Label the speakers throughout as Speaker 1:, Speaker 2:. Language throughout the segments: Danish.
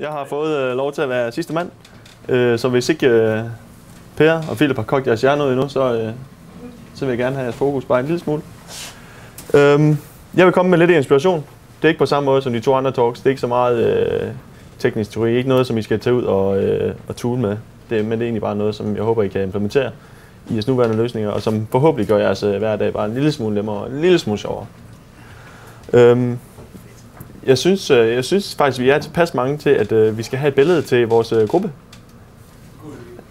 Speaker 1: Jeg har fået lov til at være sidste mand, så hvis ikke Per og Philip har kogt jeres hjerne ud endnu, så vil jeg gerne have jeres fokus bare en lille smule. Jeg vil komme med lidt inspiration. Det er ikke på samme måde som de to andre talks. Det er ikke så meget teknisk teori. Ikke noget, som I skal tage ud og tune med. Men det er egentlig bare noget, som jeg håber, I kan implementere i jeres nuværende løsninger, og som forhåbentlig gør jeres hverdag bare en lille smule nemmere og en lille smule sjovere. Jeg synes faktisk, vi er tilpas mange til, at vi skal have et billede til vores gruppe.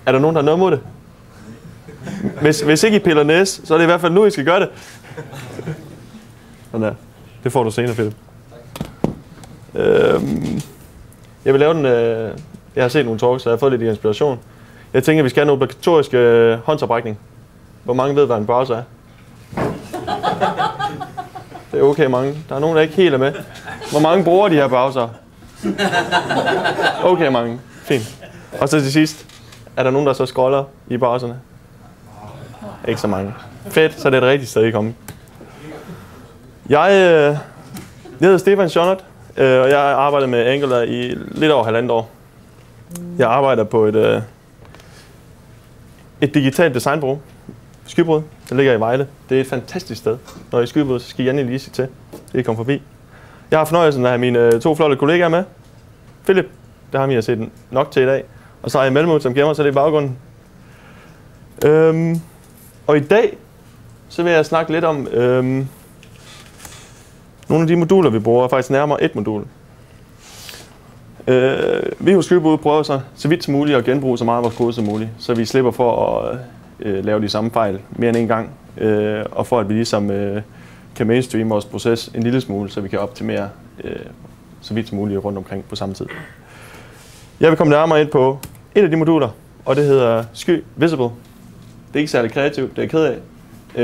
Speaker 1: Er der nogen, der har noget mod det? Hvis ikke I piller næse, så er det i hvert fald nu, I skal gøre det. Sådan der. Det får du senere, Philip. Jeg vil lave den... Jeg har set nogle talks, så jeg har fået lidt inspiration. Jeg tænker, at vi skal have en obligatorisk håndsoprækning. Hvor mange ved, hvad en browser er? Det er okay mange. Der er nogen, der ikke helt er med. Hvor mange bruger de her browser? Okay mange. Fint. Og så til sidst, er der nogen, der så scroller i browserne? Ikke så mange. Fedt, så er det et rigtigt sted, I kommer. Jeg hedder Stefan Schonnert, og jeg har arbejdet med Angular i lidt over 1,5 år. Jeg arbejder på et digitalt designbureau, Skybrud. Det ligger i Vejle. Det er et fantastisk sted. Når I er i Skybrud, så skal I endelig lige sige til. Det er kommet forbi. Jeg har fornøjelsen af at have mine 2 flotte kollegaer med. Philip, det har I set nok til i dag. Og så har jeg Mellemud, som gemmer sig det i baggrunden. Og i dag, så vil jeg snakke lidt om nogle af de moduler, vi bruger. Faktisk nærmere et modul. Vi hos Skybrud prøver så vidt som muligt at genbruge så meget af vores kode som muligt, så vi slipper for at lave de samme fejl mere end en gang, og for at vi ligesom kan mainstreame vores proces en lille smule, så vi kan optimere så vidt som muligt rundt omkring på samme tid. Jeg vil komme nærmere ind på et af de moduler, og det hedder Sky Visible. Det er ikke særlig kreativt, det er jeg ked af.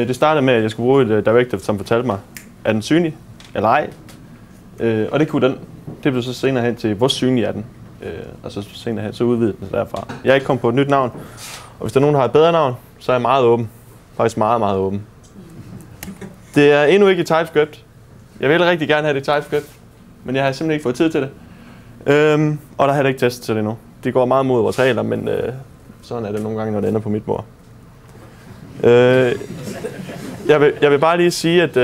Speaker 1: Det startede med, at jeg skulle bruge et directive, som fortalte mig, er den synlig eller ej? Og det kunne den. Det blev så senere hen til, hvor synlig er den? Og så senere hen, så udvidede den derfra. Jeg er ikke kommet på et nyt navn, og hvis der er nogen, der har et bedre navn, så er jeg meget åben. Faktisk meget, meget åben. Det er endnu ikke i TypeScript. Jeg vil rigtig gerne have det i TypeScript, men jeg har simpelthen ikke fået tid til det. Og der er heller ikke test til det nu. Det går meget mod vores regler, men sådan er det nogle gange, når det ender på mit bord. Jeg vil bare lige sige, at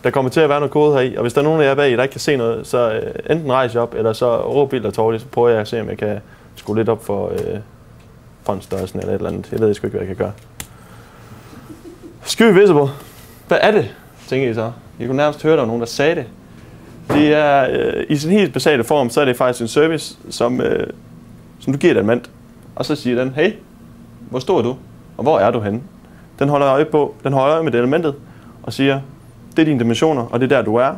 Speaker 1: der kommer til at være noget kode heri, og hvis der er nogen af jer bag, der ikke kan se noget, så enten rejs op, eller så råb vildt og tårligt, så prøver jeg at se, om jeg kan skrue lidt op for fontstørrelsen eller et eller andet. Jeg ved sgu ikke, hvad jeg kan gøre. Sky Visible. Hvad er det, tænker I så? I kunne nærmest høre, der var nogen, der sagde det. Det er i sin helt basale form, så er det faktisk en service, som du giver et element. Og så siger den, hey, hvor stor er du? Og hvor er du henne? Den holder øje med det elementet og siger, det er dine dimensioner, og det er der, du er.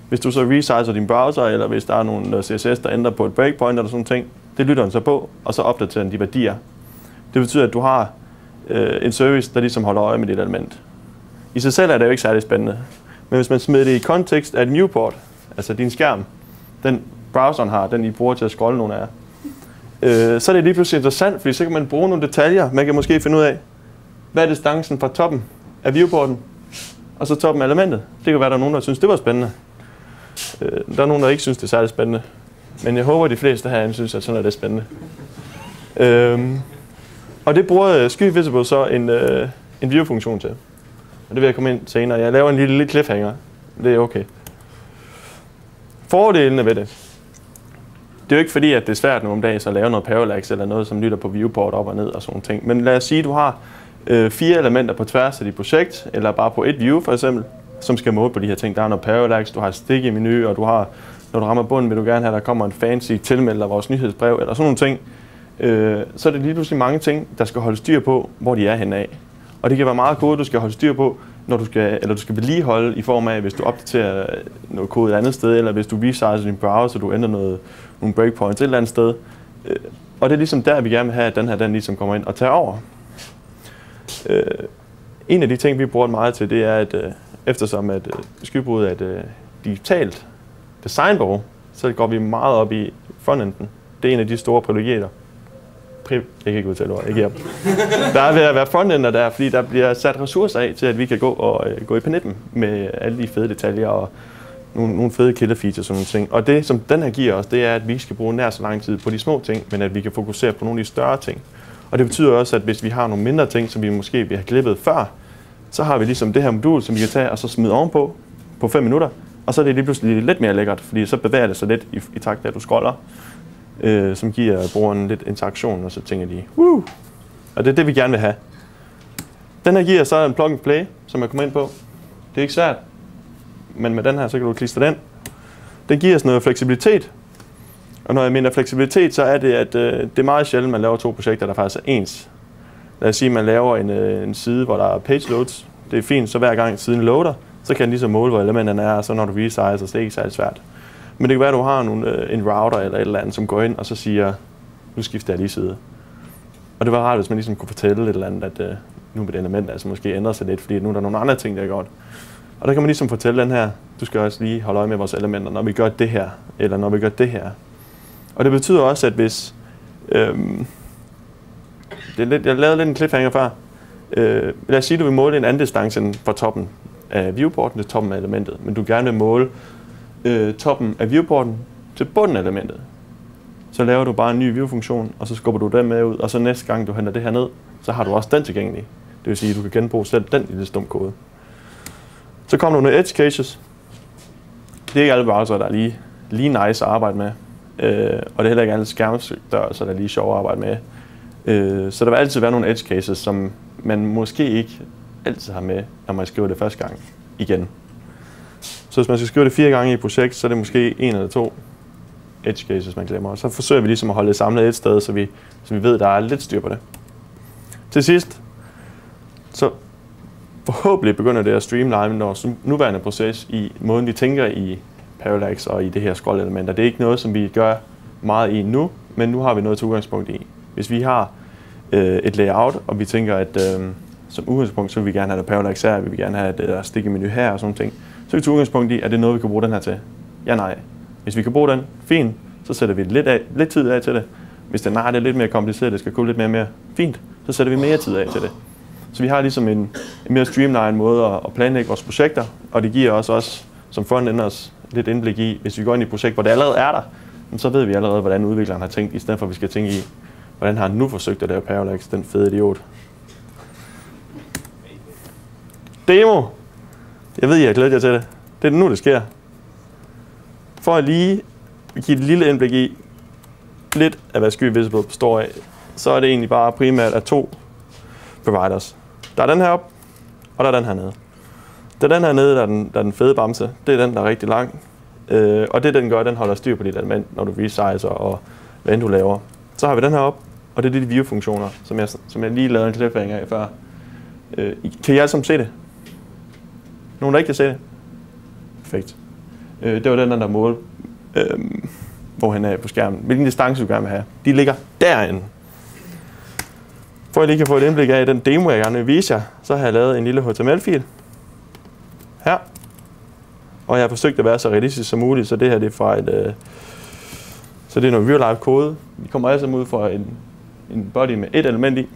Speaker 1: Hvis du så resizer din browser, eller hvis der er nogle CSS, der ændrer på et breakpoint eller sådan ting, det lytter den så på, og så opdaterer den de værdier. Det betyder, at du har en service, der ligesom holder øje med dit element. I sig selv er det jo ikke særlig spændende. Men hvis man smider det i kontekst af et viewport, altså din skærm, den browseren har, den I bruger til at scrolle nogle af jer, så er det lige pludselig interessant, fordi så kan man bruge nogle detaljer. Man kan måske finde ud af, hvad er distancen fra toppen af viewporten, og så toppen af elementet. Det kan være, der er nogen, der synes, det var spændende. Der er nogen, der ikke synes, det er særlig spændende. Men jeg håber, at de fleste herinde synes, at sådan er det spændende. Og det bruger Sky Visible så en view-funktion til. Og det vil jeg komme ind senere. Jeg laver en lille cliffhanger. Det er okay. Fordelene ved det. Det er jo ikke fordi, at det er svært nu om dagen at lave noget parallax eller noget, som lytter på viewport op og ned og sådan ting. Men lad os sige, at du har 4 elementer på tværs af dit projekt, eller bare på et view for eksempel, som skal måle på de her ting. Der er noget parallax, du har et stik i menu, og du har, når du rammer bunden, vil du gerne have, at der kommer en fancy tilmelder vores nyhedsbrev, eller sådan nogle ting. Så er det lige pludselig mange ting, der skal holde styr på, hvor de er henne af. Og det kan være meget kode, du skal holde styr på, når du skal vedligeholde i form af, hvis du opdaterer noget kode et andet sted, eller hvis du resizer din browser, du ændrer nogle breakpoints et eller andet sted. Og det er ligesom der, vi gerne vil have, at den ligesom kommer ind og tager over. En af de ting, vi bruger meget til, det er, at eftersom at Skybrud er et digitalt designbureau, så går vi meget op i frontenden. Det er en af de store privilegieter. Jeg kan ikke udtale ord, ikke her. Der er ved at være frontender der, fordi der bliver sat ressourcer af til, at vi kan gå i panippen med alle de fede detaljer og nogle fede killer-features og sådan nogle ting. Og det, som den her giver os, det er, at vi ikke skal bruge nær så lang tid på de små ting, men at vi kan fokusere på nogle af de større ting. Og det betyder også, at hvis vi har nogle mindre ting, som vi måske vil have klippet før, så har vi ligesom det her modul, som vi kan tage og så smide ovenpå på 5 minutter. Og så er det lige pludselig lidt mere lækkert, fordi så bevæger det sig lidt i takt af, at du scroller, som giver brugeren lidt interaktion, og så tænker de, woo! Og det er det, vi gerne vil have. Den her giver så en plug and play, som jeg kommer ind på. Det er ikke svært, men med den her, så kan du klistre den. Den giver os noget fleksibilitet. Og når jeg mener fleksibilitet, så er det, at det er meget sjældent, man laver 2 projekter, der faktisk er ens. Lad os sige, at man laver en side, hvor der er page loads. Det er fint, så hver gang siden loader, så kan den ligesom måle, hvor elementerne er, og så når du resizer, så det er ikke særlig svært. Men det kan være, at du har en router eller et eller andet, som går ind og så siger, nu skifter jeg lige side. Og det var rart, hvis man ligesom kunne fortælle et eller andet, at nu vil det element altså måske ændre sig lidt, fordi nu er der nogle andre ting, der er godt. Og der kan man ligesom fortælle den her, du skal også lige holde øje med vores elementer, når vi gør det her, eller når vi gør det her. Og det betyder også, at hvis... jeg lavede lidt en cliffhanger før. Lad os sige, at du vil måle en anden distance fra toppen af viewporten til toppen af elementet, men du gerne vil måle toppen af viewporten til bunden af elementet. Så laver du bare en ny view-funktion, og så skubber du den med ud, og så næste gang du henter det her ned, så har du også den tilgængelig. Det vil sige, at du kan genbruge selv den lille stum kode. Så kommer der nogle edge cases. Det er ikke alle browser, der er lige nice at arbejde med. Og det er heller ikke alle skærmstørrelser, der er lige sjov at arbejde med. Så der vil altid være nogle edge cases, som man måske ikke altid har med, når man skriver det første gang igen. Så hvis man skal skrive det 4 gange i et projekt, så er det måske 1 eller 2 edge cases, man glemmer. Og så forsøger vi ligesom at holde det samlet et sted, så vi ved, at der er lidt styr på det. Til sidst, så forhåbentlig begynder det at streamline vores nuværende proces i måden, vi tænker i Parallax og i det her scroll-elementer. Det er ikke noget, som vi gør meget i nu, men nu har vi noget til udgangspunkt i. Hvis vi har et layout, og vi tænker, at som udgangspunkt, så vil vi gerne have det Parallax her, vi vil gerne have det stikke menu her og sådan ting, så er vi til udgangspunkt i, at det er noget, vi kan bruge den her til. Ja, nej. Hvis vi kan bruge den, fint, så sætter vi lidt tid af til det. Hvis det er lidt mere kompliceret, det skal gå lidt mere fint, så sætter vi mere tid af til det. Så vi har ligesom en mere streamlined måde at planlægge vores projekter, og det giver os som frontenders lidt indblik i, hvis vi går ind i et projekt, hvor det allerede er der, så ved vi allerede, hvordan udvikleren har tænkt, i stedet for at vi skal tænke i, hvordan har han nu forsøgt at lave Parallax, den fede idiot. Demo! Jeg ved, I har glædet jer til det. Det er nu, det sker. For at lige give et lille indblik i, lidt af hvad Sky Visible består af, så er det egentlig bare primært af 2 providers. Der er den her op, og der er den her nede. Det er den her nede, der er den fede bamse. Det er den, der er rigtig lang. Og det den gør, den holder styr på dit element, når du resizer og hvad end du laver. Så har vi den her op, og det er de view-funktioner, som jeg lige lavede en cliffhanger af før. Kan I alle sammen se det? Nogen, der ikke kan se det? Perfekt. Det var den der mål, hvor han er på skærmen. Hvilken distance du gerne vil have. De ligger derinde. For at I lige kan få et indblik af den demo, jeg gerne vil vise jer, så har jeg lavet en lille HTML-fil her. Og jeg har forsøgt at være så realistisk som muligt, så det her det er fra så det er noget real life kode. Vi kommer alle sammen ud fra en body med et element i.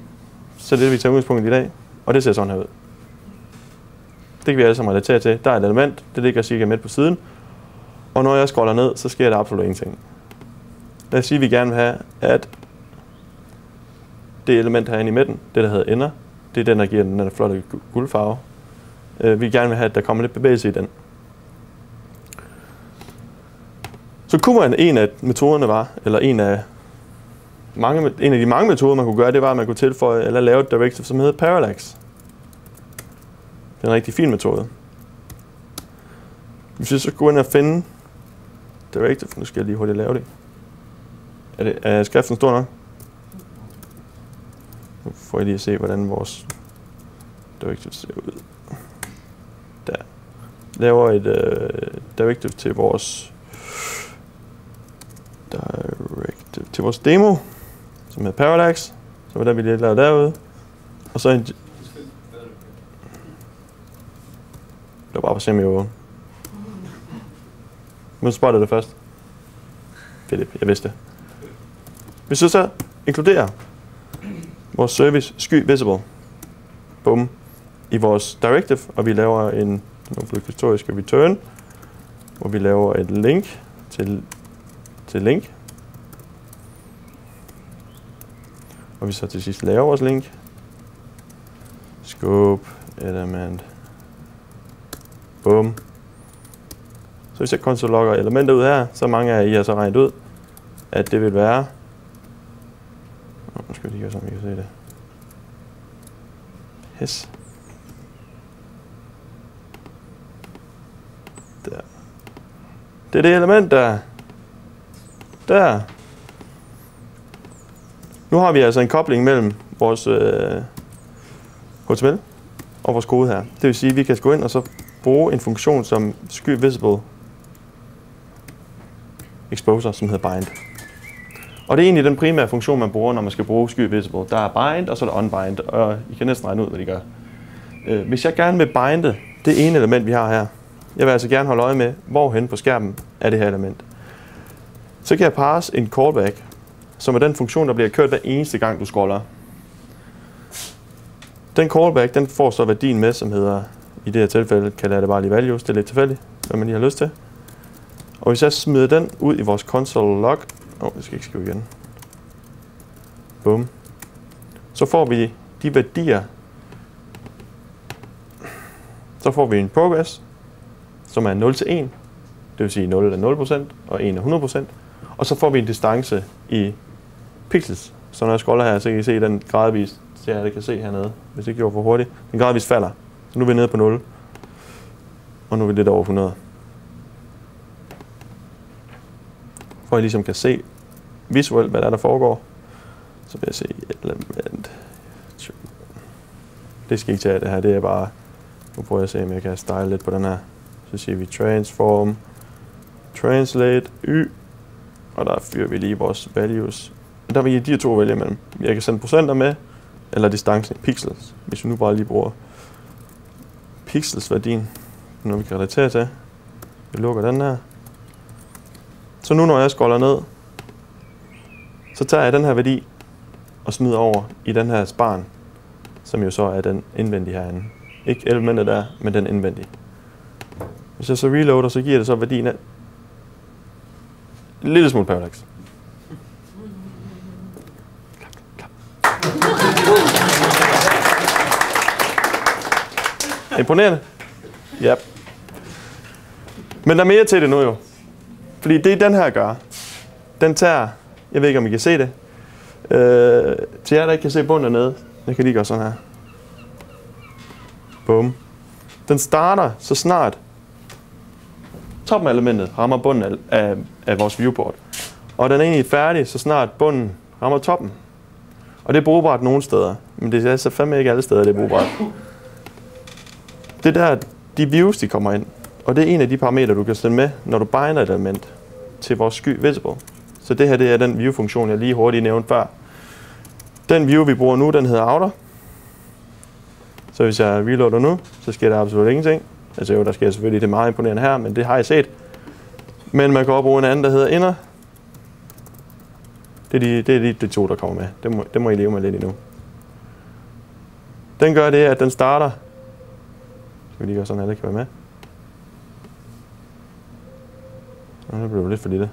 Speaker 1: Så det er det, vi tager udgangspunkt i dag. Og det ser sådan her ud. Det kan vi alle sammen relatere til. Der er et element, det ligger cirka midt på siden. Og når jeg scroller ned, så sker der absolut ingenting. Lad os sige, at vi gerne vil have, at det element herinde i midten, det der hedder ender, det er den, der giver den der flotte guldfarve. Vi gerne vil have, at der kommer lidt bevægelse i den. Så kunne man en af metoderne var, eller en af de mange metoder, man kunne gøre, det var, at man kunne tilføje eller lave et directive, som hedder Parallax. Det er en rigtig fin metode. Hvis vi så går ind og finde directive, nu skal jeg lige hurtigt lave det. Er skriften stor nok? Nu får jeg lige at se, hvordan vores directive ser ud. Der. Laver et directive til vores demo, som hedder Parallax, som er der, vi lige lavede derude. Og så det var bare for at se, om jeg var. Nu spotter det først. Philip, jeg vidste det. Hvis du så inkluderer vores service Sky Visible, bum, i vores directive, og vi laver en obligatorisk return, hvor vi laver et link til link. Og vi så til sidst laver vores link. Scope, element. Bum. Så hvis jeg konsol-logger elementer ud her, så mange af I har så regnet ud, at det vil være... Nu skal vi lige gøre sådan, vi kan se det. Yes. Der. Det er det element, der. Nu har vi altså en kobling mellem vores HTML og vores kode her. Det vil sige, at vi kan gå ind og så bruge en funktion som skyVisible exposure, som hedder bind. Og det er egentlig den primære funktion, man bruger, når man skal bruge skyVisible. Der er bind, og så er der unbind, og I kan næsten regne ud, hvad de gør. Hvis jeg gerne vil binde det ene element, vi har her, jeg vil altså gerne holde øje med, hvorhen på skærmen er det her element. Så kan jeg parse en callback, som er den funktion, der bliver kørt hver eneste gang, du scroller. Den callback, den får så værdien med, som hedder, i det her tilfælde, kalder jeg det bare lige values, det er lidt tilfældigt, hvad man lige har lyst til. Og hvis jeg smider den ud i vores console log, det skal ikke skrive igen. Bum. Så får vi de værdier. Så får vi en progress, som er 0 til 1. Det vil sige 0 er 0%, og 1 er 100%. Og så får vi en distance i pixels. Så når jeg scroller her, så kan I se den gradvist, så jeg kan se hernede, hvis det gjorde for hurtigt. Den gradvist falder. Så nu er vi nede på 0. Og nu er vi lidt over 100. For at I ligesom kan se visuelt, hvad der foregår. Så vil jeg se element. Det skal I ikke tage det her, det er bare... Nu prøver jeg at se, om jeg kan style lidt på den her. Så siger vi transform, translate, y. Og der fyrer vi lige vores values. Der vil I de to vælge mellem. Jeg kan sende procenter med, eller distancen i pixels. Hvis vi nu bare lige bruger pixels-værdien, når vi kan relatere til. Vi lukker den her. Så nu når jeg scroller ned, så tager jeg den her værdi og smider over i den her span, som jo så er den indvendige herinde. Ikke elementet der, men den indvendige. Hvis jeg så reloader, så giver det så værdien af en lille smule parallax. Imponerende? Ja. Men der er mere til det nu jo. Fordi det den her gør, den tager, jeg ved ikke om I kan se det, til jer der ikke kan se bunden dernede, jeg kan lige gøre sådan her. Bum. Den starter så snart toppen af elementet rammer bunden af vores viewport. Og den er egentlig færdig, så snart bunden rammer toppen. Og det er brugbart nogle steder, men det er altså fandme ikke alle steder, det er brugbart. Det der, de views, de kommer ind, og det er en af de parametre, du kan sende med, når du binder et element til vores skyVisible. Så det her, det er den view-funktion, jeg lige hurtigt nævnte før. Den view, vi bruger nu, den hedder outer. Så hvis jeg reloader nu, så sker der absolut ingenting. Altså jo, der sker selvfølgelig det meget imponerende her, men det har jeg set. Men man kan også bruge en anden, der hedder inner. Det er de to, der kommer med. Det må I leve med lidt endnu. Den gør det, at den starter. Skal vi lige gøre sådan, at alle kan være med. Nu bliver det lidt for lille,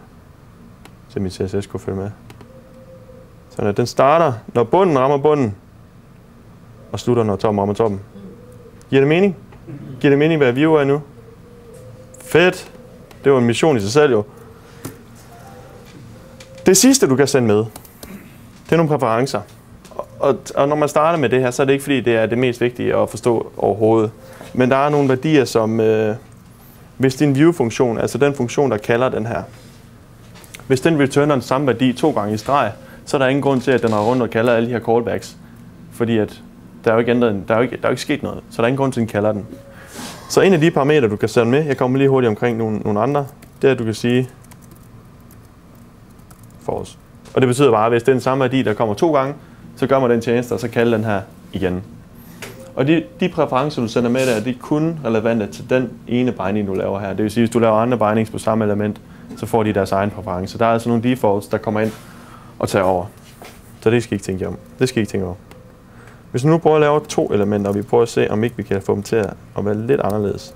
Speaker 1: så mit CSS kunne følge med. Sådan at den starter, når bunden rammer bunden, og slutter, når toppen rammer toppen. Giver det mening? Giver det mening, hvad view er nu? Fedt! Det var en mission i sig selv jo. Det sidste, du kan sende med, det er nogle præferencer. Og når man starter med det her, så er det ikke fordi, det er det mest vigtige at forstå overhovedet. Men der er nogle værdier, som hvis din view-funktion, altså den funktion, der kalder den her, hvis den returner den samme værdi 2 gange i streg, så er der ingen grund til, at den har rundt og kalder alle de her callbacks. Fordi at der er jo ikke ændret, der er jo ikke sket noget, så der er ingen grund til, at den kalder den. Så en af de parametre, du kan sende med, jeg kommer lige hurtigt omkring nogle andre, det er, at du kan sige false. Og det betyder bare, at hvis det er den samme værdi, der kommer 2 gange, så gør man den tjeneste, og så kalder den her igen. Og de præferencer, du sender med der, de er kun relevante til den ene binding, du laver her. Det vil sige, hvis du laver andre bindings på samme element, så får de deres egen præferencer. Der er altså nogle defaults, der kommer ind og tager over. Så det skal I ikke tænke om. Det skal I ikke tænke over. Hvis vi nu prøver at lave 2 elementer, og vi prøver at se, om ikke vi kan få dem til at være lidt anderledes.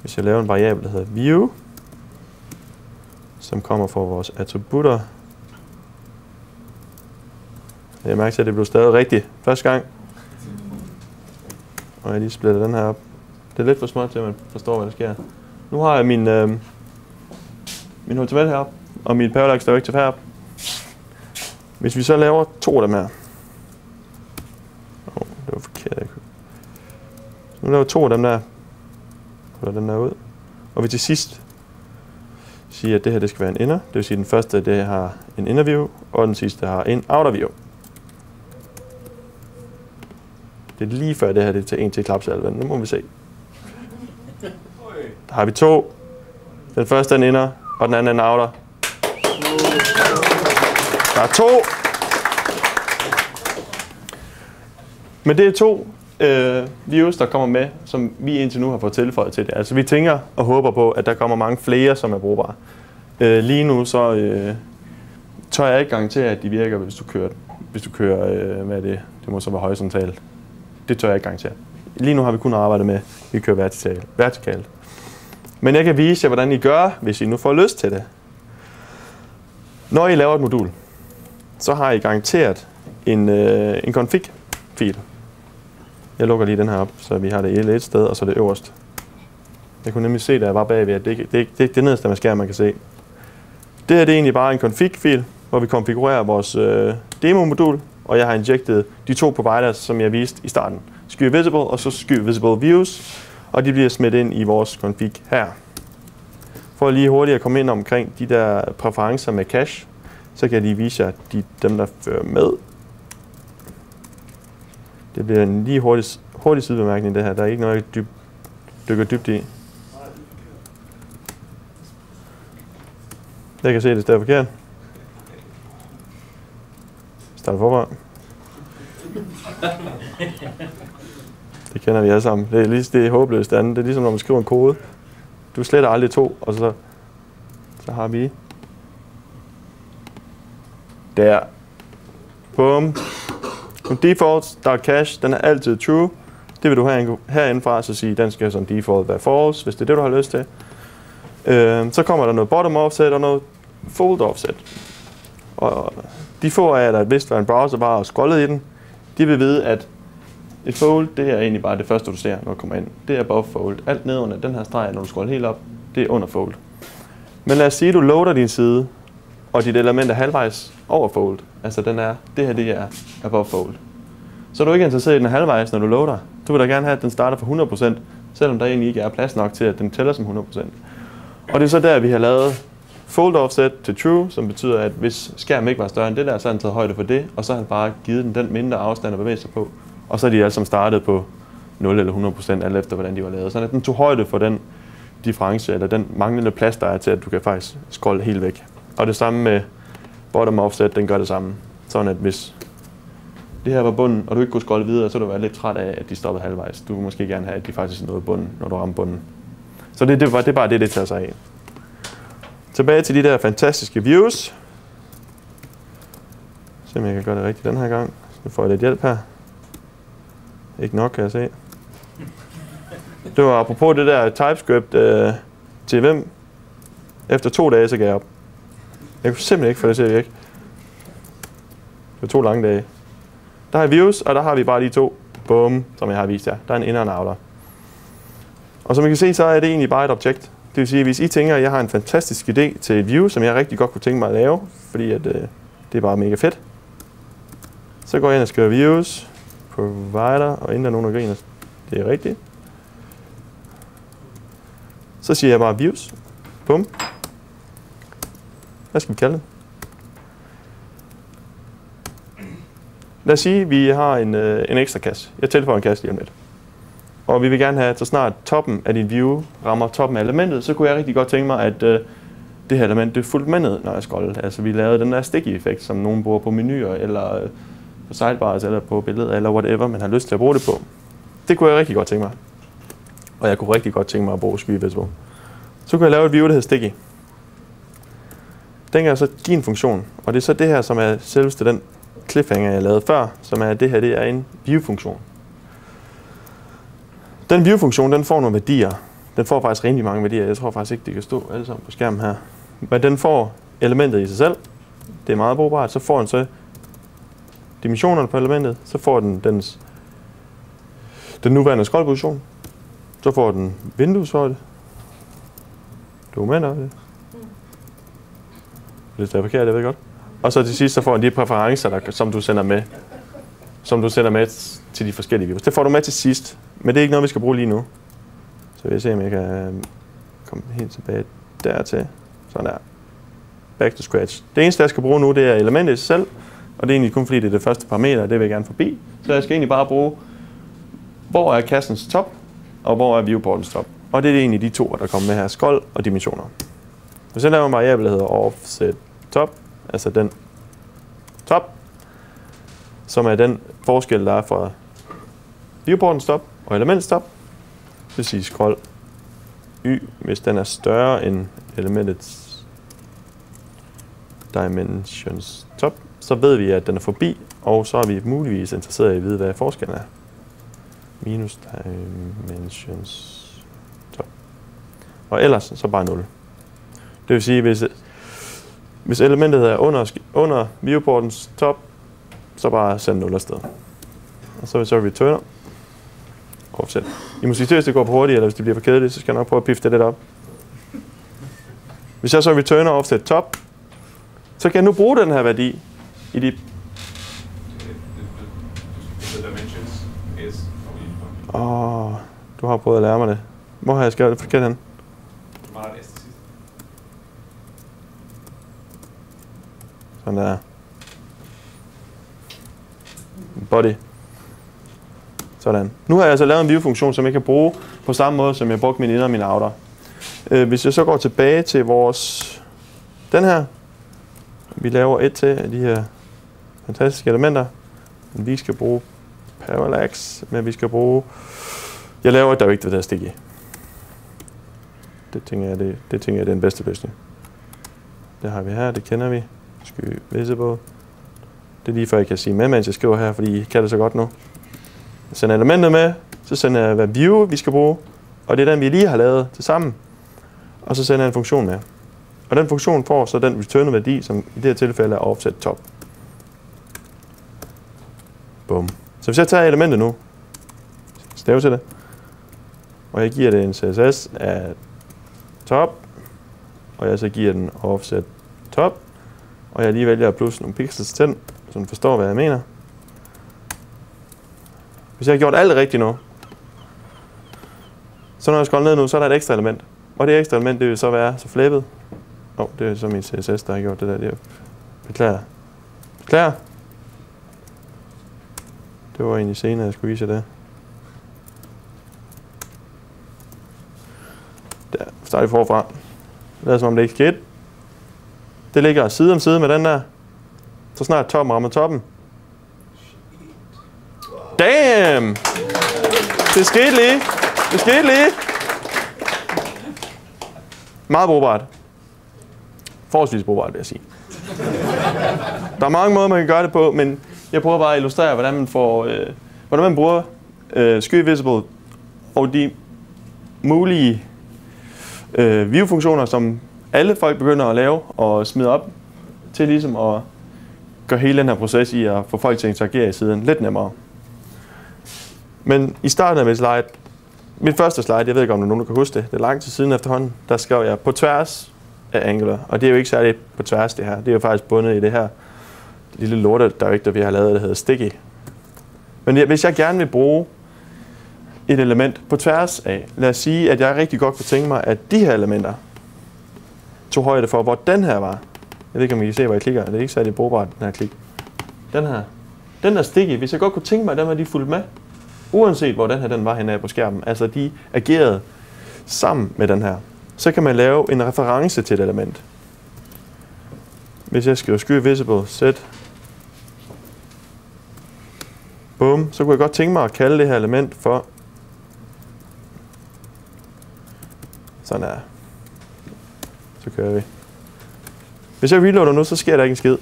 Speaker 1: Hvis jeg laver en variabel, der hedder view, som kommer fra vores attributter. Jeg mærker, at det blev stadig rigtigt første gang. Og jeg lige splitter den her op. Det er lidt for småt til, at man forstår, hvad der sker. Nu har jeg min HTML heroppe, og mit Parallax Directive heroppe. Hvis vi så laver 2 af dem her. Det var forkert. Nu laver 2 af dem der. Putter den der ud. Og vi til sidst siger, at det her det skal være en inner. Det vil sige, at den første det har en inner view, og den sidste har en outer view. Det er lige før det her det er til en til klapsalven. Nu må vi se. Der har vi 2. Den første er en inner, og den anden er en outer. Der er 2. Men det er 2 views, der kommer med, som vi indtil nu har fået tilføjet til det. Altså vi tænker og håber på, at der kommer mange flere, som er brugbare. Lige nu så tør jeg ikke garantere, at de virker, hvis du kører hvad er det? Det må så være horisontalt. Det tør jeg ikke garantere. Lige nu har vi kun arbejdet med, at vi kører vertikalt. Men jeg kan vise jer, hvordan I gør, hvis I nu får lyst til det. Når I laver et modul, så har I garanteret en config-fil. Jeg lukker lige den her op, så vi har det et sted, og så det øverst. Jeg kunne nemlig se, da jeg var bagved, at det er ikke det nederste af skærmen, man kan se. Det her det er egentlig bare en config-fil, hvor vi konfigurerer vores demo-modul, og jeg har injectet de 2 providers, som jeg viste i starten. Sky Visible og så Sky Visible Views, og de bliver smidt ind i vores config her. For lige hurtigt at komme ind omkring de der præferencer med cache, så kan jeg lige vise jer dem, der fører med. Det bliver en lige hurtig sidebemærkning det her. Der er ikke noget, jeg dykker dybt i. Jeg kan se, at det står forkert. Start forfra. Det kender vi alle sammen. Det er håbløst andet. Det er ligesom, når man skriver en kode. Du sletter aldrig 2, og så har vi der. Bum. Default.cache, den er altid true. Det vil du have herindefra, så sige, den skal som default være false, hvis det er det, du har lyst til. Så kommer der noget bottom offset og noget fold offset. Og de få af jer, der vidste, hvad en browser var og scrollede i den, de vil vide, at et fold, det er egentlig bare det første, du ser, når du kommer ind. Det er above fold. Alt ned under den her streg, når du scroller helt op, det er under fold. Men lad os sige, at du loader din side, og dit element er halvvejs over fold. Altså det her det er above fold. Så er du ikke interesseret i den halvvejs, når du loader. Du vil da gerne have, at den starter for 100%, selvom der egentlig ikke er plads nok til, at den tæller som 100%. Og det er så der, vi har lavet fold offset til true, som betyder, at hvis skærmen ikke var større end det der, så har den taget højde for det, og så har han bare givet den mindre afstand at bevæge sig på. Og så er de altså startet på 0 eller 100%, alt efter hvordan de var lavet. Så at den tog højde for den difference, eller den manglende plads, der er til, at du kan faktisk scrolle helt væk. Og det samme med bottom offset, den gør det samme. Sådan at hvis det her var bunden, og du ikke kunne scrolle videre, så ville du være lidt træt af, at de stoppede halvvejs. Du vil måske gerne have, at de faktisk nåede bunden, når du rammer bunden. Så det er bare det tager sig af. Tilbage til de der fantastiske views. Se om jeg kan gøre det rigtigt den her gang. Nu får jeg lidt hjælp her. Ikke nok, kan jeg se. Det var apropos det der TypeScript til hvem. Efter 2 dage, så gav jeg op. Jeg kunne simpelthen ikke få det til at virke. Det var 2 lange dage. Der har views, og der har vi bare de 2. Bum, som jeg har vist jer. Der er en inner og en outer. Og som I kan se, så er det egentlig bare et objekt. Det vil sige, at hvis I tænker, at jeg har en fantastisk idé til et view, som jeg rigtig godt kunne tænke mig at lave, fordi at, det er bare mega fedt, så går jeg ind og skriver views, provider, og inden der er nogen, der griner, det er rigtigt. Så siger jeg bare views. Bum. Hvad skal vi kalde det? Lad os sige, at vi har en ekstra kasse. Jeg tilføjer en kasse lige om lidt. Og vi vil gerne have, at så snart toppen af din view rammer toppen af elementet, så kunne jeg rigtig godt tænke mig, at det her element det er fuldt med ned, når jeg scroller. Altså vi lavede den der sticky-effekt, som nogen bruger på menuer, eller på sidebars, eller på billeder, eller whatever, man har lyst til at bruge det på. Det kunne jeg rigtig godt tænke mig. Og jeg kunne rigtig godt tænke mig at bruge Sky Visible. Så kunne jeg lave et view, der hedder sticky. Den kan jeg så give en funktion, og det er så det her, som er selveste den cliffhanger, jeg lavede før, som er det her, det er en view-funktion. Den view-funktion, den får nogle værdier. Den får faktisk rimelig mange værdier. Jeg tror faktisk ikke, det kan stå alle sammen på skærmen her. men den får elementet i sig selv. Det er meget brugbart. Så får den så dimensionerne på elementet. Så får den den nuværende scrollposition. Så får den vindueshøjde. Dokumenthøjde. Hvis det er forkert, jeg ved godt. Og så til sidst, så får den de præferencer, som du sender med. Som du sender med til de forskellige views. Det får du med til sidst. Men det er ikke noget, vi skal bruge lige nu. Så vil jeg se, om jeg kan komme helt tilbage dertil. Sådan der. Back to scratch. Det eneste, jeg skal bruge nu, det er elementet i sig selv. Og det er egentlig kun fordi, det er det første parameter, det vil jeg gerne forbi. Så jeg skal egentlig bare bruge, hvor er kassens top, og hvor er viewportens top. Og det er egentlig de to, der kommer med her. Scroll og dimensioner. Hvis jeg laver en variabel, der hedder offset top, altså den top, som er den forskel, der er fra viewportens top og elementets top. Det vil sige scroll y, hvis den er større end elementets dimensions top, så ved vi, at den er forbi, og så er vi muligvis interesseret i at vide, hvad forskellen er. Minus dimensions top. Og ellers så bare 0. Det vil sige, hvis elementet er under viewportens top, så bare send 0 afsted. Og så vil så returner. Offset. I må sige til, hvis det går for hurtigt, eller hvis det bliver for kedeligt, så skal jeg nok prøve at pifte det lidt op. Hvis jeg så returner offset top, så kan jeg nu bruge den her værdi i de... du har prøvet at lære mig det. Hvor har jeg skrevet det forkert hen? Sådan der. Body. Sådan. Nu har jeg altså lavet en view-funktion, som jeg kan bruge på samme måde, som jeg brugte min inner og min outer. Hvis jeg så går tilbage til den her, vi laver et til af de her fantastiske elementer. Vi skal bruge parallax, men vi skal bruge... Jeg laver et directed der sticky. Det tænker jeg, det er den bedste løsning. Det har vi her, det kender vi. Sky visible. Det er lige før jeg kan sige med, mens jeg skriver her, fordi I kan det så godt nu. Jeg sender elementet med, så sender jeg hvad view vi skal bruge, og det er den vi lige har lavet til sammen. Og så sender jeg en funktion med. Og den funktion får så den returned værdi, som i det her tilfælde er offset top. Bum. Så hvis jeg tager elementet nu, stave til det, og jeg giver det en CSS af top, og jeg så giver den offset top, og jeg lige vælger at plusse nogle pixels til den, så den forstår, hvad jeg mener. Hvis jeg har gjort alt rigtigt nu, så når jeg scroller ned nu, så er der et ekstra element. Og det ekstra element, det vil så være så flippet. Det er så min CSS, der har gjort det der. Beklager. Det var egentlig senere, jeg skulle vise jer det. Der, starter vi forfra. Det er som om det ikke skete. Det ligger side om side med den der. Så snart toppen rammer toppen. Damn! Det skete lige. Meget brugbart. Forholdsvis brugbart, vil jeg sige. Der er mange måder, man kan gøre det på, men jeg prøver bare at illustrere, hvordan man bruger Sky Visible og de mulige view-funktioner, som alle folk begynder at lave og smide op til ligesom at gøre hele den her proces i at få folk til at interagere i siden lidt nemmere. Men i starten af mit første slide, jeg ved ikke om der er nogen, der kan huske det, det er lang tid siden efterhånden, der skrev jeg på tværs af Angular, og det er jo ikke særligt på tværs det her, det er jo faktisk bundet i det her lille lorte director, vi har lavet, der hedder sticky. Men hvis jeg gerne vil bruge et element på tværs af, lad os sige, at jeg rigtig godt kunne tænke mig, at de her elementer tog højde for, hvor den her var. Jeg ved ikke, om I kan se, hvor jeg klikker, det er ikke særlig brugbart, den her klik. Den der sticky, hvis jeg godt kunne tænke mig, at den var de fulgt med, uanset hvor den var henne på skærmen, altså de agerede sammen med den her, så kan man lave en reference til et element. Hvis jeg skriver sky visible set, bum, så kunne jeg godt tænke mig at kalde det her element for sådan her. Så kører vi. Hvis jeg reloader nu, så sker der ikke en skid.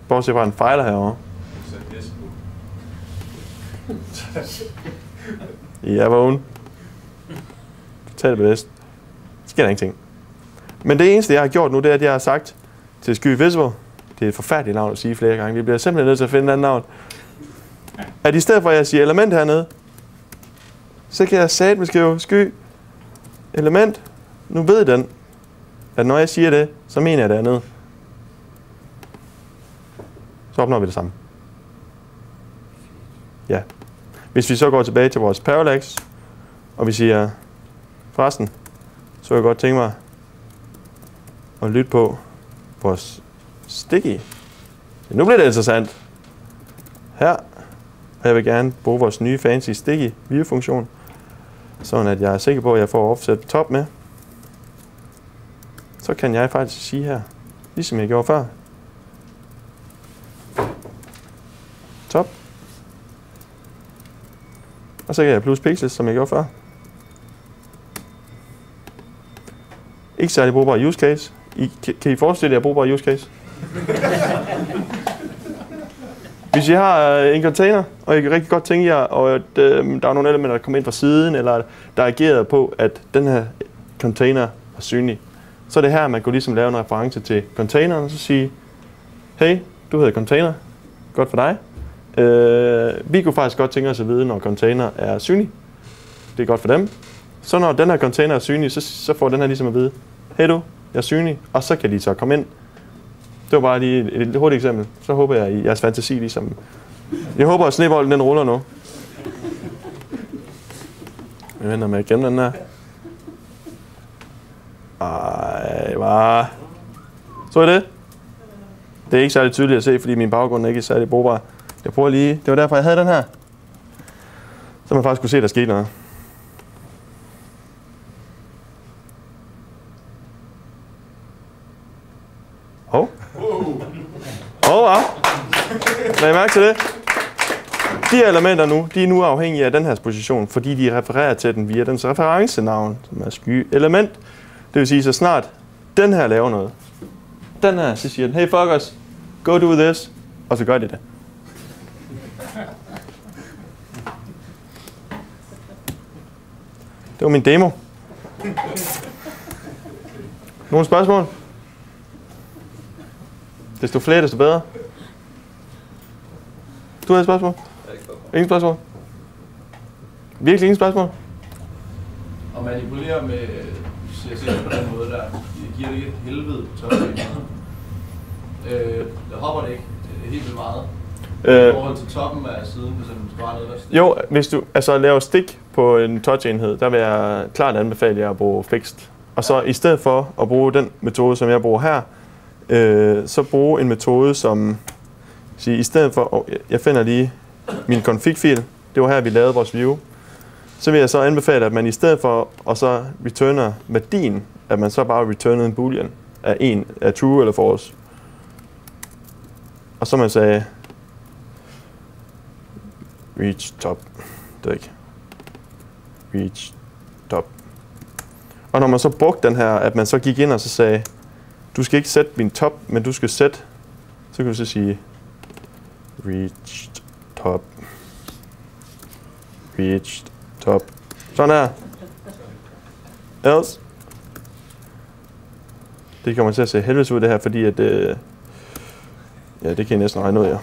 Speaker 1: Bortset fra en fejler herovre. Jeg er vågen. Tag det bevidst. Så sker der ingenting. Men det eneste, jeg har gjort nu, det er, at jeg har sagt til Sky Visible, det er et forfærdeligt navn at sige flere gange, vi bliver simpelthen nødt til at finde et andet navn, at i stedet for, at jeg siger element hernede, så kan jeg satme skrive Sky element. Nu ved den, at når jeg siger det, så mener jeg det andet. Så opnår vi det samme. Ja. Hvis vi så går tilbage til vores parallax, og vi siger, forresten, så vil jeg godt tænke mig at lytte på vores sticky. Nu bliver det interessant. Her. Og jeg vil gerne bruge vores nye fancy sticky view-funktion, sådan at jeg er sikker på, at jeg får offset top med. Så kan jeg faktisk sige her, ligesom jeg gjorde før. Top. Og så kan jeg plus pixels, som jeg gjorde før. Ikke særlig brugbar use case. Kan I forestille jer brugbar use case? Hvis I har en container, og I kan rigtig godt tænke jer, og at der er nogle elementer, der kommer ind fra siden, eller der agerer på, at den her container er synlig, så er det her, man kunne ligesom lave en reference til containeren, og så sige, hey, du hedder container, godt for dig. Vi kunne faktisk godt tænke os at vide, når container er synlig. Det er godt for dem. Så når den her container er synlig, så får den her ligesom at vide, hey du, jeg er synlig, og så kan de så komme ind. Det var bare lige et hurtigt eksempel. Så håber jeg, at jeres fantasi ligesom... Jeg håber, at snebolden den ruller nu. Jeg venter med at gemme den her. Ej, hvad? Så er det. Det er ikke særlig tydeligt at se, fordi min baggrund er ikke særlig brugbar. Jeg prøver lige... Det var derfor, jeg havde den her. Så man faktisk kunne se, at der skete noget. Lad I mærke til det? De her elementer nu, de er nu afhængige af den her position, fordi de refererer til den via dens referencenavn, som er sky element. Det vil sige, så snart den her laver noget, den her, så siger den, hey fuckers, go do this, og så gør de det. Det var min demo. Nogle spørgsmål? Desto flere, desto bedre. Du har et spørgsmål? Ingen spørgsmål? Virkelig ingen spørgsmål?
Speaker 2: Og manipulere med CSS på den måde der, giver det ikke et helvede på toppen. Der hopper det ikke helt vildt meget. I forhold til toppen af siden, hvis man skal bare noget der.
Speaker 1: Jo, hvis du laver stik på en touch-enhed, der vil jeg klart anbefale jer at bruge fixed. Og så i stedet for at bruge den metode, som jeg bruger her, så bruge en metode, som i stedet for, jeg finder lige min config-fil, det var her, vi lavede vores view, så vil jeg så anbefale, at man i stedet for at så returner værdien, at man så bare returner en boolean af true eller false. Og så man sagde reach top, det er ikke, reach top. Og når man så brugte den her, at man så gik ind og så sagde, du skal ikke sætte min top, men du skal sætte, så kan du så sige reached top. Reached top. Sådan her. Else. Det kommer til at se helvedes ud det her, fordi at ja, det kan I næsten regne ud, ja.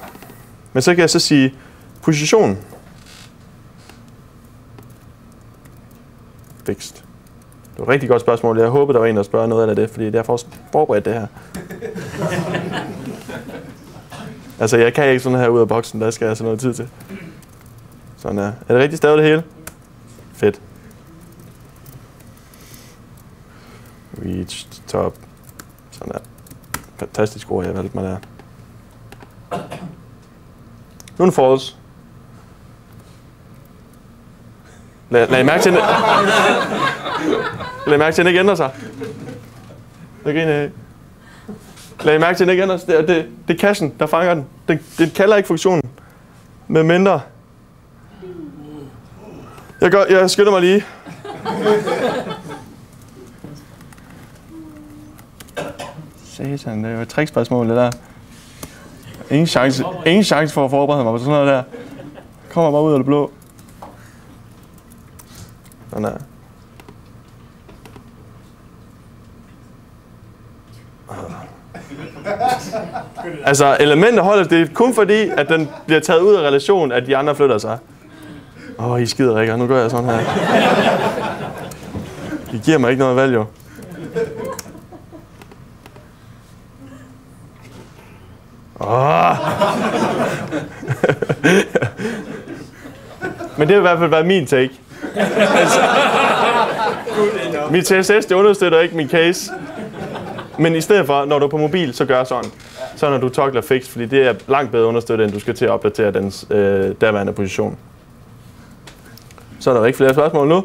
Speaker 1: Men så kan jeg så sige position. Fixed. Det var et rigtig godt spørgsmål. Jeg håber, der var en, der spørger noget af det, fordi det er forberedt det her. Altså, jeg kan ikke sådan her ud af boksen, der skal jeg altså noget tid til. Sådan er. Er det rigtig stavet det hele? Fedt. Reached top. Sådan er. Fantastisk ord, jeg valgte mig der. Nu er false. Lad I mærke til, lad I mærke til, at den ikke ændrer sig. Det griner jeg. Lad I mærke til, at den ikke ændrer sig. Det er cachen, der fanger den. Den kalder ikke funktionen. Med mindre. Jeg skynder mig lige. Satan, det er jo et trickspørgsmål, det der. Ingen chance for at forberede mig på sådan noget der. Kommer bare ud af det blå. Sådan der. Altså, elementer holder det er kun fordi, at den bliver taget ud af relation, at de andre flytter sig. I skider ikke, nu gør jeg sådan her. I giver mig ikke noget valg, jo. Men det har i hvert fald været min take. Altså, mit TSS, det understøtter ikke min case. Men i stedet for, når du er på mobil, så gør sådan. Så når du toggler fix, fordi det er langt bedre understøttet, end du skal til at opdatere dens derværende position. Så er der ikke flere spørgsmål nu.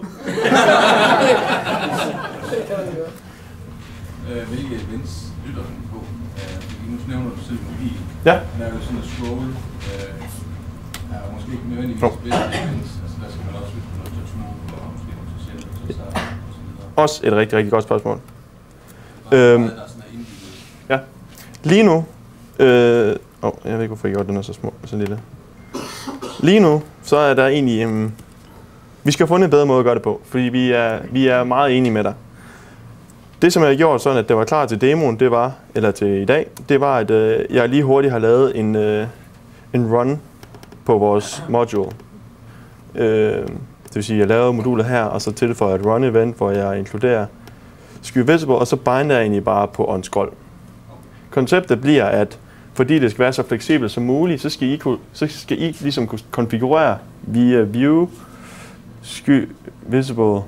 Speaker 2: Hvilke events lytter den på? Nu nævner du selv mobil.
Speaker 1: Ja.
Speaker 2: Der er jo sådan at scroll. Er måske ikke nødvendigvis bedste events. Altså der skal man også lytte på noget til Tune, og måske noget til selv, og så videre.
Speaker 1: Også et rigtig, rigtig godt spørgsmål.
Speaker 2: Der er sådan indbygget.
Speaker 1: Ja. Lige nu... jeg ved ikke, hvorfor jeg gjorde den er så små, så lille. Lige nu, så er der egentlig... vi skal have fundet en bedre måde at gøre det på, fordi vi er meget enige med dig. Det, som jeg har gjort sådan, at det var klar til demoen, det var, eller til i dag, det var, at jeg lige hurtigt har lavet en run på vores module. Det vil sige, at jeg lavede modulet her, og så tilføjer et run event, hvor jeg inkluderer Sky Visible, og så binder jeg egentlig bare på on-scroll. Konceptet bliver, at fordi det skal være så fleksibelt som muligt, så skal I ligesom kunne konfigurere via View, Sky Visible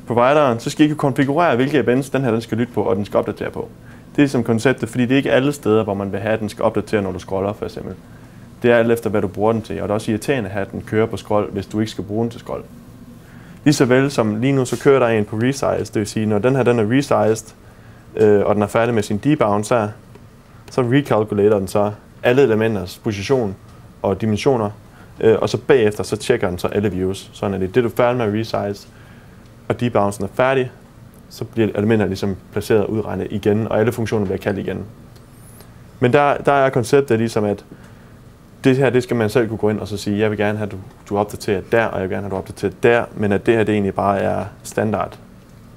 Speaker 1: provideren, så skal I kunne konfigurere, hvilke events den skal lytte på, og den skal opdatere på. Det er ligesom konceptet, fordi det er ikke alle steder, hvor man vil have, at den skal opdatere, når du scroller, for eksempel. Det er alt efter, hvad du bruger den til, og det er også irriterende at have, at den kører på scroll, hvis du ikke skal bruge den til scroll. Lige så vel som lige nu, så kører der en på resize, det vil sige, når den er resized, og den er færdig med sin debounce her, så recalculater den så alle elementers position og dimensioner, og så bagefter så tjekker den så alle views. Sådan er det. Det du er færdig med at resize, og debouncen er færdig, så bliver elementerne ligesom placeret og udregnet igen, og alle funktioner bliver kaldt igen. Men der er konceptet ligesom, at det her, det skal man selv kunne gå ind og så sige, jeg vil gerne have, at du opdaterer der, og jeg vil gerne have, at du opdaterer der, men at det her, det egentlig bare er standard,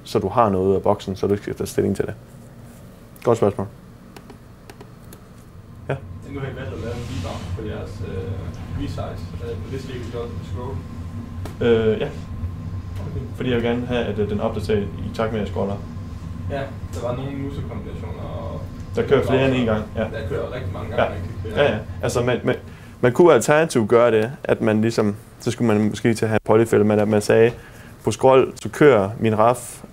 Speaker 1: så du har noget af boksen, så du ikke skal tage stilling til det. Godt spørgsmål. Ja?
Speaker 2: Jeg tænker, at I valgte at lave en debounce på jeres resize. På det skal I godt scroll?
Speaker 1: Ja. Fordi jeg vil gerne have, at den opdaterer i takt med, at jeg scroller.
Speaker 2: Ja, der var nogle musekombinationer.
Speaker 1: Der kører flere end en gang. Ja.
Speaker 2: Der kører rigtig mange gange.
Speaker 1: Ja. Altså, man kunne alternativt gøre det, at man ligesom, så skulle man måske til at have polyfill, men at man sagde, på scroll, så kører min raf,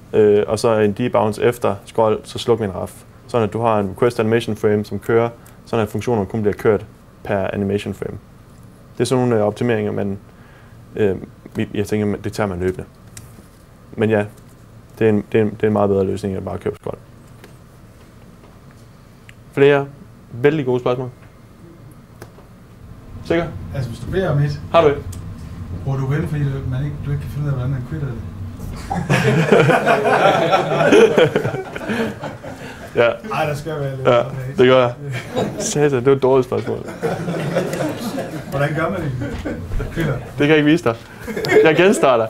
Speaker 1: og så en debounce efter scroll, så sluk min raf. Sådan at du har en request animation frame, som kører, sådan at funktionerne kun bliver kørt per animation frame. Det er sådan nogle optimeringer, men jeg tænker, det tager man løbende. Men ja, det er en meget bedre løsning, end at bare købe scroll. Flere vældig gode spørgsmål. Sikker?
Speaker 3: Altså, hvis du beder om et...
Speaker 1: Har du et?
Speaker 3: Bruger du vel, fordi du ikke kan finde ud af, hvordan man quitter det?
Speaker 1: Ja.
Speaker 3: Ej, der skal være lidt.
Speaker 1: Ja, det gør jeg. Satan, det var et dårligt spørgsmål.
Speaker 3: Hvordan gør man det? Quitter.
Speaker 1: Det kan jeg ikke vise dig. Jeg genstarter.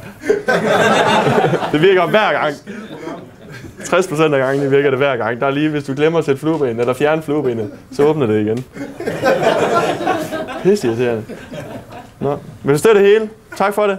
Speaker 1: Det virker hver gang. 60% af gangene virker det hver gang. Der er lige, hvis du glemmer at sætte flueben, eller fjerne fluebenet, så åbner det igen. Pisse irriterende. Nå, vil du støtte det hele? Tak for det.